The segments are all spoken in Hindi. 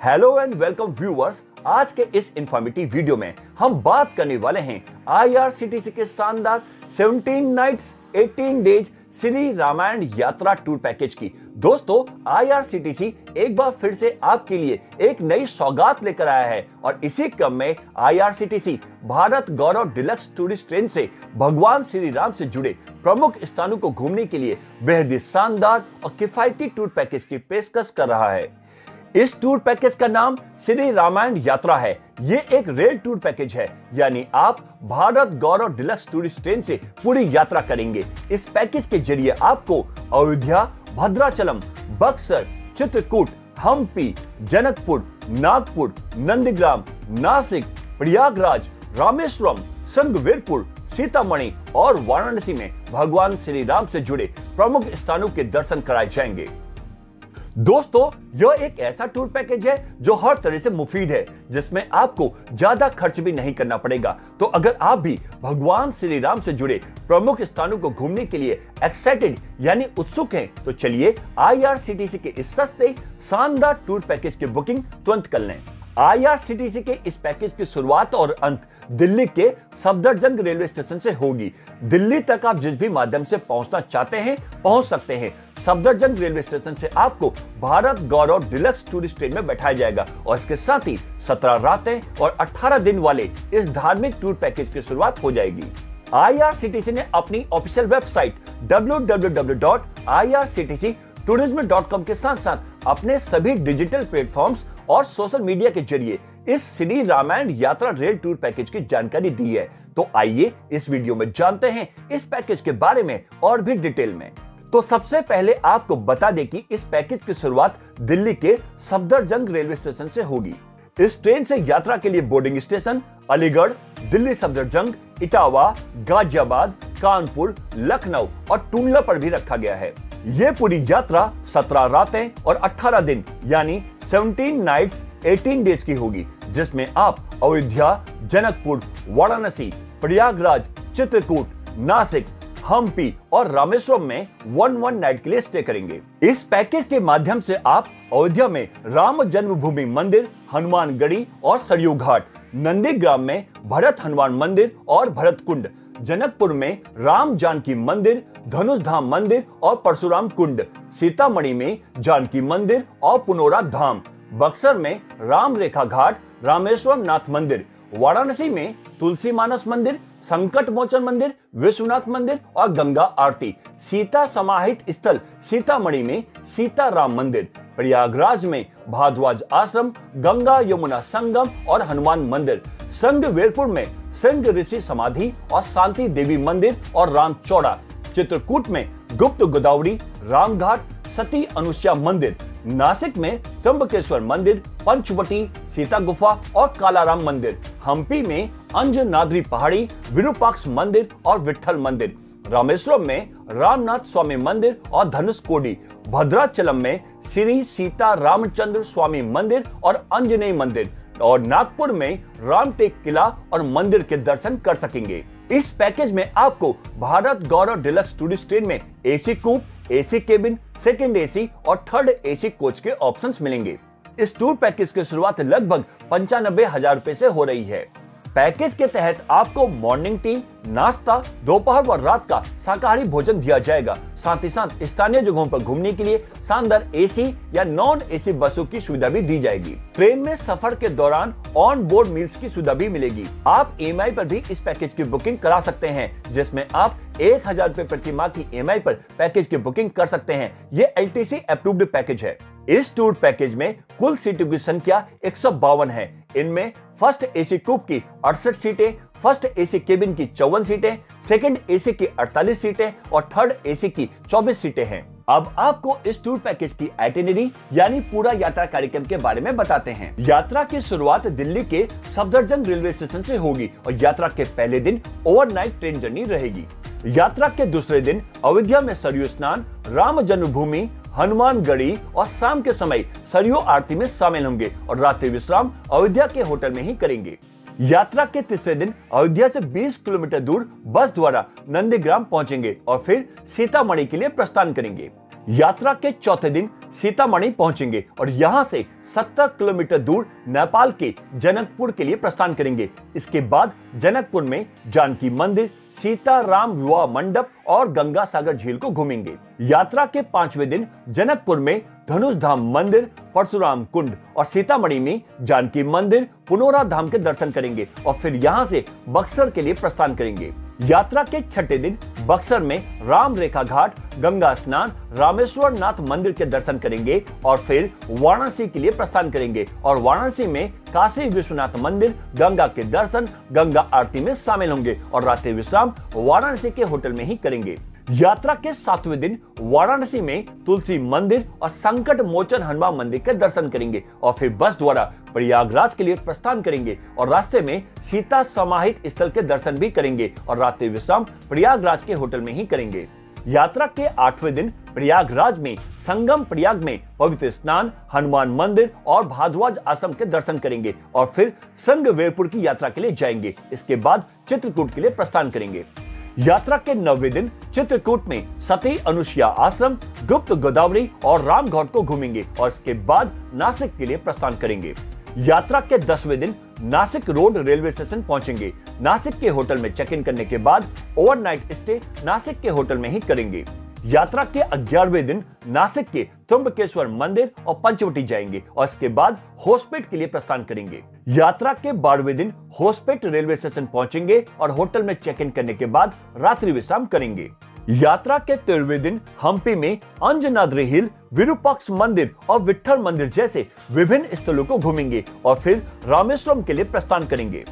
Hello and welcome viewers. आज के इस इंफॉर्मेटिव वीडियो में हम बात करने वाले हैं आईआरसीटीसी के शानदार 17 नाइट्स 18 डेज श्री रामायण यात्रा टूर पैकेज की। दोस्तों, आईआरसीटीसी एक बार फिर से आपके लिए एक नई सौगात लेकर आया है और इसी क्रम में आईआरसीटीसी भारत गौरव डिलक्स टूरिस्ट ट्रेन से भगवान श्री राम से जुड़े प्रमुख स्थानों को घूमने के लिए बेहद शानदार और किफायती टूर पैकेज की पेशकश कर रहा है। इस टूर पैकेज का नाम श्री रामायण यात्रा है। ये एक रेल टूर पैकेज है, यानी आप भारत गौरव डिलक्स टूरिस्ट ट्रेन से पूरी यात्रा करेंगे। इस पैकेज के जरिए आपको अयोध्या, भद्राचलम, बक्सर, चित्रकूट, हम्पी, जनकपुर, नागपुर, नंदीग्राम, नासिक, प्रयागराज, रामेश्वरम, संगवीरपुर, सीतामढ़ी और वाराणसी में भगवान श्री राम से जुड़े प्रमुख स्थानों के दर्शन कराए जाएंगे। दोस्तों, यह एक ऐसा टूर पैकेज है जो हर तरह से मुफीद है, जिसमें आपको ज्यादा खर्च भी नहीं करना पड़ेगा। तो अगर आप भी भगवान श्री राम से जुड़े प्रमुख स्थानों को घूमने के लिए एक्साइटेड यानी उत्सुक हैं, तो चलिए आईआरसीटीसी के इस सस्ते शानदार टूर पैकेज की बुकिंग तुरंत कर लें। आईआरसीटीसी के इस पैकेज की शुरुआत और अंत दिल्ली के सफदरजंग रेलवे स्टेशन से होगी। दिल्ली तक आप जिस भी माध्यम से पहुंचना चाहते हैं पहुंच सकते हैं। सफदरजंग रेलवे स्टेशन से आपको भारत गौरव डिलक्स टूरिस्ट ट्रेन में बैठाया जाएगा और इसके साथ ही 17 रातें और 18 दिन वाले इस धार्मिक टूर पैकेज की शुरुआत हो जाएगी। आईआरसीटीसी ने अपनी ऑफिशियल वेबसाइट www.irctctourism.com के साथ साथ अपने सभी डिजिटल प्लेटफॉर्म्स और सोशल मीडिया के जरिए इस श्री रामायण यात्रा रेल टूर पैकेज की जानकारी दी है। तो आइए इस वीडियो में जानते हैं इस पैकेज के बारे में और भी डिटेल में। तो सबसे पहले आपको बता दें कि इस पैकेज की शुरुआत दिल्ली के सफदरजंग रेलवे स्टेशन से होगी। इस ट्रेन से यात्रा के लिए बोर्डिंग स्टेशन अलीगढ़, दिल्ली सफदरजंग, इटावा, गाजियाबाद, कानपुर, लखनऊ और टुंडला पर भी रखा गया है। ये पूरी यात्रा 17 रातें और 18 दिन यानी 17 नाइट्स 18 डेज की होगी, जिसमें आप अयोध्या, जनकपुर, वाराणसी, प्रयागराज, चित्रकूट, नासिक, हम्पी और रामेश्वरम में 1 नाइट के लिए स्टे करेंगे। इस पैकेज के माध्यम से आप अयोध्या में राम जन्मभूमि मंदिर, हनुमानगढ़ी और सरयू घाट, नंदीग्राम में भरत हनुमान मंदिर और भरत कुंड, जनकपुर में राम जानकी मंदिर, धनुष धाम मंदिर और परशुराम कुंड, सीतामढ़ी में जानकी मंदिर और पुनौरा धाम, बक्सर में राम रेखा घाट, रामेश्वर नाथ मंदिर, वाराणसी में तुलसी मानस मंदिर, संकट मोचन मंदिर, विश्वनाथ मंदिर और गंगा आरती, सीता समाहित स्थल सीतामढ़ी में सीता राम मंदिर, प्रयागराज में भारद्वाज आश्रम, गंगा यमुना संगम और हनुमान मंदिर, संगवीरपुर में सिंह ऋषि समाधि और शांति देवी मंदिर और राम चौड़ा, चित्रकूट में गुप्त गोदावरी, रामघाट, सती अनुसुया मंदिर, नासिक में त्र्यंबकेश्वर मंदिर, पंचवटी, सीता गुफा और कालाराम मंदिर, हम्पी में अंजनाद्री पहाड़ी, विरूपाक्ष मंदिर और विठल मंदिर, रामेश्वरम में रामनाथ स्वामी मंदिर और धनुषकोडी, भद्राचलम में श्री सीता रामचंद्र स्वामी मंदिर और अंजनेय मंदिर और नागपुर में रामटेक किला और मंदिर के दर्शन कर सकेंगे। इस पैकेज में आपको भारत गौरव डिलक्स टूरिस्ट ट्रेन में एसी कूप, एसी केबिन, सेकंड एसी और थर्ड एसी कोच के ऑप्शंस मिलेंगे। इस टूर पैकेज की शुरुआत लगभग 95,000 रुपए से हो रही है। पैकेज के तहत आपको मॉर्निंग टी, नाश्ता, दोपहर व रात का शाकाहारी भोजन दिया जाएगा। साथ ही साथ स्थानीय जगहों पर घूमने के लिए शानदार एसी या नॉन एसी बसों की सुविधा भी दी जाएगी। ट्रेन में सफर के दौरान ऑन बोर्ड मील्स की सुविधा भी मिलेगी। आप EMI पर भी इस पैकेज की बुकिंग करा सकते हैं, जिसमें आप 1,000 रुपए प्रति माह की EMI पर पैकेज की बुकिंग कर सकते हैं। ये LTC अप्रूव्ड पैकेज है। इस टूर पैकेज में कुल सीटों की संख्या 152 है। इनमें फर्स्ट एसी कूप की 68 सीटें, फर्स्ट एसी केबिन की 54 सीटें, सेकंड एसी की 48 सीटें और थर्ड एसी की 24 सीटें हैं। अब आपको इस टूर पैकेज की आइटिनरी यानी पूरा यात्रा कार्यक्रम के बारे में बताते हैं। यात्रा की शुरुआत दिल्ली के सफदरजंग रेलवे स्टेशन से होगी और यात्रा के पहले दिन ओवरनाइट ट्रेन जर्नी रहेगी। यात्रा के दूसरे दिन अयोध्या में सरयू स्नान, राम जन्मभूमि, हनुमानगढ़ी और शाम के समय सरयू आरती में शामिल होंगे और रात्रि विश्राम अयोध्या के होटल में ही करेंगे। यात्रा के तीसरे दिन अयोध्या से 20 किलोमीटर दूर बस द्वारा नंदीग्राम पहुंचेंगे और फिर सीतामढ़ी के लिए प्रस्थान करेंगे। यात्रा के चौथे दिन सीतामढ़ी पहुंचेंगे और यहां से 70 किलोमीटर दूर नेपाल के जनकपुर के लिए प्रस्थान करेंगे। इसके बाद जनकपुर में जानकी मंदिर, सीताराम विवाह मंडप और गंगा सागर झील को घूमेंगे। यात्रा के 5वें दिन जनकपुर में धनुष धाम मंदिर, परशुराम कुंड और सीतामढ़ी में जानकी मंदिर, पुनौरा धाम के दर्शन करेंगे और फिर यहां से बक्सर के लिए प्रस्थान करेंगे। यात्रा के 6ठे दिन बक्सर में राम रेखा घाट, गंगा स्नान, रामेश्वर नाथ मंदिर के दर्शन करेंगे और फिर वाराणसी के लिए प्रस्थान करेंगे और वाराणसी में काशी विश्वनाथ मंदिर, गंगा के दर्शन, गंगा आरती में शामिल होंगे और रात्रि विश्राम वाराणसी के होटल में ही करेंगे। यात्रा के 7वें दिन वाराणसी में तुलसी मंदिर और संकट मोचन हनुमान मंदिर के दर्शन करेंगे और फिर बस द्वारा प्रयागराज के लिए प्रस्थान करेंगे और रास्ते में सीता समाहित स्थल के दर्शन भी करेंगे और रात्रि विश्राम प्रयागराज के होटल में ही करेंगे। यात्रा के 8वें दिन प्रयागराज में संगम प्रयाग में पवित्र स्नान, हनुमान मंदिर और भारद्वाज आश्रम के दर्शन करेंगे और फिर संगवेरपुर की यात्रा के लिए जाएंगे। इसके बाद चित्रकूट के लिए प्रस्थान करेंगे। यात्रा के 9वें दिन चित्रकूट में सती अनुसुईया आश्रम, गुप्त गोदावरी और रामघाट को घूमेंगे और इसके बाद नासिक के लिए प्रस्थान करेंगे। यात्रा के 10वें दिन नासिक रोड रेलवे स्टेशन पहुंचेंगे। नासिक के होटल में चेक इन करने के बाद ओवरनाइट स्टे नासिक के होटल में ही करेंगे। यात्रा के 11वें दिन नासिक के त्र्यंबकेश्वर मंदिर और पंचवटी जाएंगे और इसके बाद होसपेट के लिए प्रस्थान करेंगे। यात्रा के 12वें दिन होसपेट रेलवे स्टेशन पहुंचेंगे और होटल में चेक इन करने के बाद रात्रि विश्राम करेंगे। यात्रा के 13वें दिन हम्पी में अंजनाद्रि हिल, विरूपाक्ष मंदिर और विट्ठल मंदिर जैसे विभिन्न स्थलों को घूमेंगे और फिर रामेश्वरम के लिए प्रस्थान करेंगे।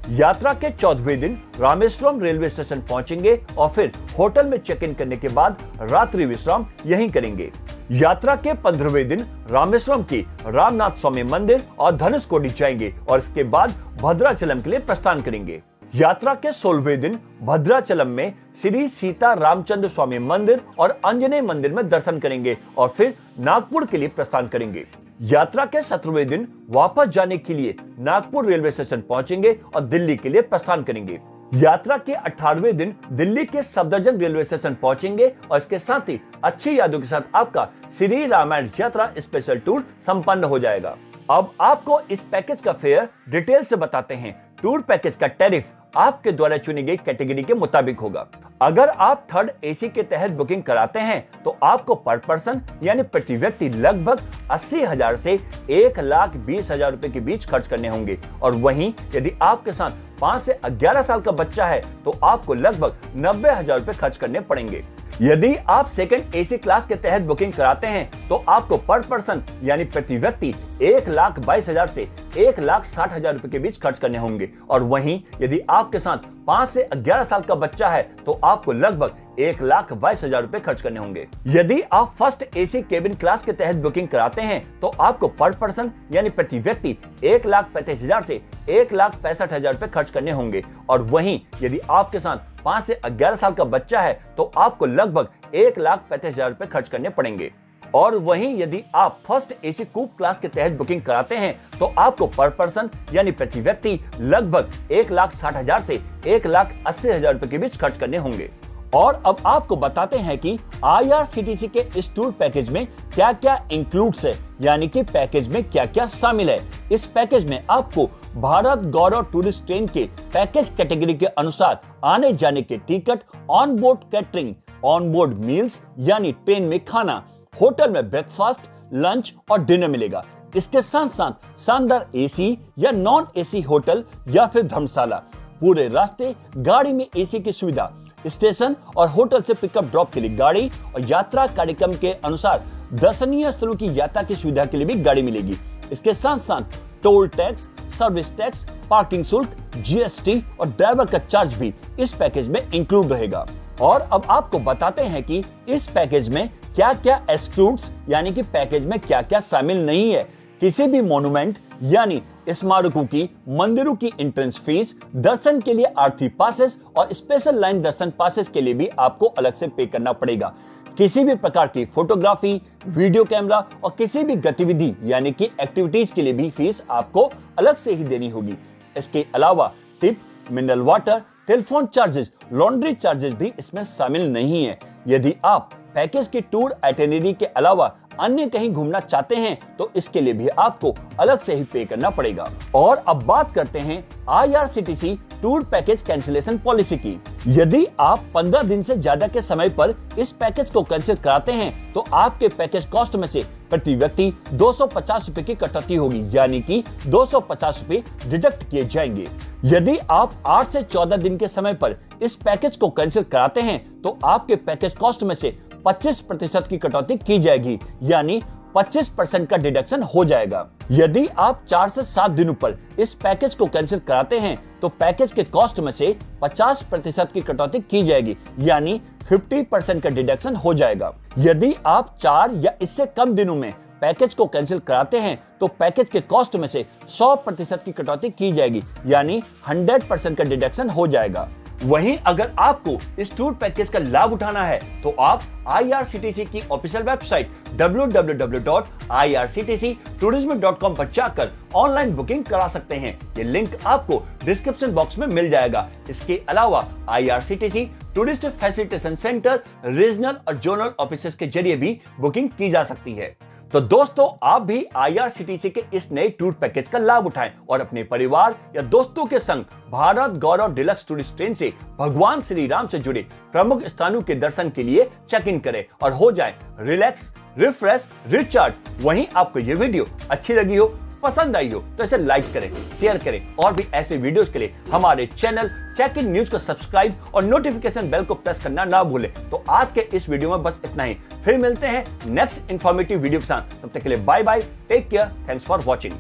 यात्रा के 14वें दिन रामेश्वरम रेलवे स्टेशन पहुंचेंगे और फिर होटल में चेक इन करने के बाद रात्रि विश्राम यहीं करेंगे। यात्रा के 15वें दिन रामेश्वरम के रामनाथ स्वामी मंदिर और धनुषकोडी जाएंगे और इसके बाद भद्राचलम के लिए प्रस्थान करेंगे। यात्रा के 16वें दिन भद्राचलम में श्री सीता रामचंद्र स्वामी मंदिर और आंजनेय मंदिर में दर्शन करेंगे और फिर नागपुर के लिए प्रस्थान करेंगे। यात्रा के 17वें दिन वापस जाने के लिए नागपुर रेलवे स्टेशन पहुंचेंगे और दिल्ली के लिए प्रस्थान करेंगे। यात्रा के 18वें दिन दिल्ली के सफदरजंग रेलवे स्टेशन पहुंचेंगे और इसके साथ ही अच्छी यादों के साथ आपका श्री रामायण यात्रा स्पेशल टूर संपन्न हो जाएगा। अब आपको इस पैकेज का फेयर डिटेल से बताते हैं। टूर पैकेज का टैरिफ आपके द्वारा चुनी गई कैटेगरी के मुताबिक होगा। अगर आप थर्ड एसी के तहत बुकिंग कराते हैं तो आपको पर पर्सन यानी प्रति व्यक्ति लगभग 80,000 से 1,20,000 रुपए के बीच खर्च करने होंगे और वहीं यदि आपके साथ 5 से 11 साल का बच्चा है तो आपको लगभग 90,000 रुपए खर्च करने पड़ेंगे। यदि आप सेकंड एसी क्लास के तहत बुकिंग कराते हैं तो आपको पर पर्सन यानी प्रति व्यक्ति 1,22,000 से 1,60,000 रुपए के बीच खर्च करने होंगे और वहीं यदि आपके साथ 5 से 11 साल का बच्चा है तो आपको लगभग 1,22,000 रुपए खर्च करने होंगे। यदि आप फर्स्ट एसी केबिन क्लास के तहत बुकिंग कराते हैं तो आपको पर पर्सन यानी प्रति व्यक्ति 1,35,000 से 1,65,000 रुपए खर्च करने होंगे और वहीं यदि आपके साथ 5 से 11 साल का बच्चा है तो आपको लगभग 1,35,000 रुपए खर्च करने पड़ेंगे। और वहीं यदि आप फर्स्ट एसी कूप क्लास के तहत बुकिंग कराते हैं तो आपको पर पर्सन यानी प्रति व्यक्ति लगभग 1,60,000 से 1,80,000 रुपए के बीच खर्च करने होंगे। और अब आपको बताते हैं कि IRCTC के इस टूर पैकेज में क्या क्या इंक्लूड्स है, यानी कि पैकेज में क्या क्या शामिल है। इस पैकेज में आपको भारत गौरव टूरिस्ट ट्रेन के पैकेज कैटेगरी के अनुसार आने जाने के ticket, on board catering, on board meals यानी ट्रेन में खाना, होटल में ब्रेकफास्ट, लंच और डिनर मिलेगा। इसके साथ साथ शानदार एसी या नॉन एसी होटल या फिर धर्मशाला, पूरे रास्ते गाड़ी में एसी की सुविधा, स्टेशन और होटल से पिकअप ड्रॉप के लिए गाड़ी और यात्रा कार्यक्रम के अनुसार दर्शनीय स्थलों की यात्रा की सुविधा के लिए भी गाड़ी मिलेगी। इसके साथ साथ toll tax, service tax, parking शुल्क, GST और ड्राइवर का चार्ज भी इस पैकेज में इंक्लूड रहेगा। और अब आपको बताते हैं कि इस पैकेज में क्या क्या एक्सक्लूड्स यानी कि पैकेज में क्या क्या शामिल नहीं है। किसी भी मोन्यूमेंट यानी स्मारकों की, मंदिरों की एंट्रेंस फीस, दर्शन के लिए आरती पासेस और स्पेशल लाइन दर्शन पासेस के लिए भी आपको अलग से पे करना पड़ेगा। किसी भी प्रकार की फोटोग्राफी, वीडियो कैमरा और किसी भी गतिविधि यानी कि एक्टिविटीज के लिए भी फीस आपको अलग से ही देनी होगी। इसके अलावा tip, mineral water, telephone charges, laundry charges भी इसमें शामिल नहीं है। यदि आप पैकेज की टूर आइटिनरी के अलावा अन्य कहीं घूमना चाहते हैं तो इसके लिए भी आपको अलग से ही पे करना पड़ेगा। और अब बात करते हैं IRCTC tour package cancellation policy की। यदि आप 15 दिन से ज्यादा के समय पर इस पैकेज को कैंसिल कराते हैं तो आपके पैकेज कॉस्ट में से प्रति व्यक्ति 250 रुपए की कटौती होगी, यानी कि 250 रुपए डिडक्ट किए जाएंगे। यदि आप 8 से 14 दिन के समय पर इस पैकेज को कैंसिल कराते हैं तो आपके पैकेज कॉस्ट में से 25% की कटौती की जाएगी, यानी 25% का डिडक्शन हो जाएगा। यदि आप 4 से 7 दिनों पर इस पैकेज को कैंसिल कराते हैं तो पैकेज के कॉस्ट में से 50% की कटौती की जाएगी, यानी 50% का डिडक्शन हो जाएगा। यदि आप 4 या इससे कम दिनों में पैकेज को कैंसिल कराते हैं तो पैकेज के कॉस्ट में से 100% की कटौती की जाएगी, यानी 100% का डिडक्शन हो जाएगा। वहीं अगर आपको इस टूर पैकेज का लाभ उठाना है तो आप IRCTC की ऑफिशियल वेबसाइट www.irctctourism.com पर जाकर ऑनलाइन बुकिंग करा सकते हैं। ये लिंक आपको डिस्क्रिप्शन बॉक्स में मिल जाएगा। इसके अलावा IRCTC tourist facilitation centre, regional और जोनल ऑफिसेस के जरिए भी बुकिंग की जा सकती है। तो दोस्तों, आप भी IRCTC के इस नए टूर पैकेज का लाभ उठाएं और अपने परिवार या दोस्तों के संग भारत गौरव डिलक्स टूरिस्ट ट्रेन से भगवान श्री राम से जुड़े प्रमुख स्थानों के दर्शन के लिए चेक इन करें और हो जाएं रिलैक्स, रिफ्रेश, रिचार्ज। वहीं आपको ये वीडियो अच्छी लगी हो, पसंद आई हो तो इसे लाइक करें, शेयर करें और भी ऐसे वीडियोस के लिए हमारे चैनल चेक इन न्यूज को सब्सक्राइब और नोटिफिकेशन बेल को प्रेस करना ना भूलें। तो आज के इस वीडियो में बस इतना ही। फिर मिलते हैं नेक्स्ट इंफॉर्मेटिव वीडियो के साथ। तब तक के लिए bye bye, take care, thanks for watching.